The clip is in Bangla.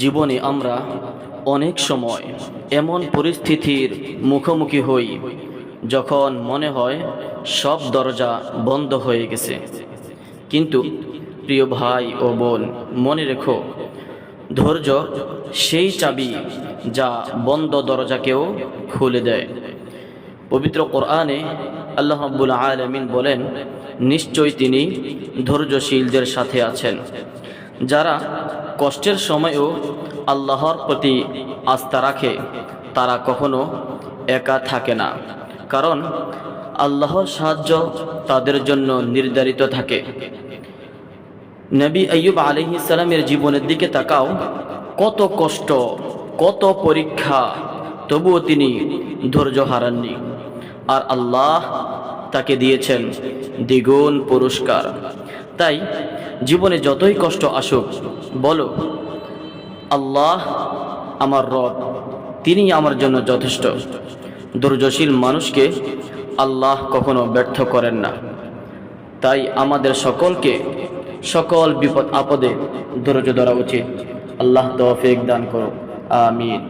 জীবনে আমরা অনেক সময় এমন পরিস্থিতির মুখোমুখি হই যখন মনে হয় সব দরজা বন্ধ হয়ে গেছে। কিন্তু প্রিয় ভাই ও বোন, মনে রেখো, ধৈর্য সেই চাবি যা বন্ধ দরজাকেও খুলে দেয়। পবিত্র কোরআনে আল্লাহ রাব্বুল আলামিন বলেন, নিশ্চয় তিনি ধৈর্যশীলদের সাথে আছেন। যারা কষ্টের সময়ও আল্লাহর প্রতি আস্থা রাখে তারা কখনো একা থাকে না, কারণ আল্লাহর সাহায্য তাদের জন্য নির্ধারিত থাকে। নবী আইয়ুব আলাইহিস সালামের জীবনের দিকে তাকাও, কত কষ্ট, কত পরীক্ষা, তবুও তিনি ধৈর্য হারাননি, আর আল্লাহ তাকে দিয়েছেন দ্বিগুণ পুরস্কার। তাই জীবনে যতই কষ্ট আসুক, বলো, আল্লাহ আমার রব, তিনি আমার জন্য যথেষ্ট। ধৈর্যশীল মানুষকে আল্লাহ কখনো ব্যর্থ করেন না। তাই আমাদের সকলকে সকল বিপদ আপদে ধৈর্য ধরা উচিত। আল্লাহ তৌফিক দান করুন, আমিন।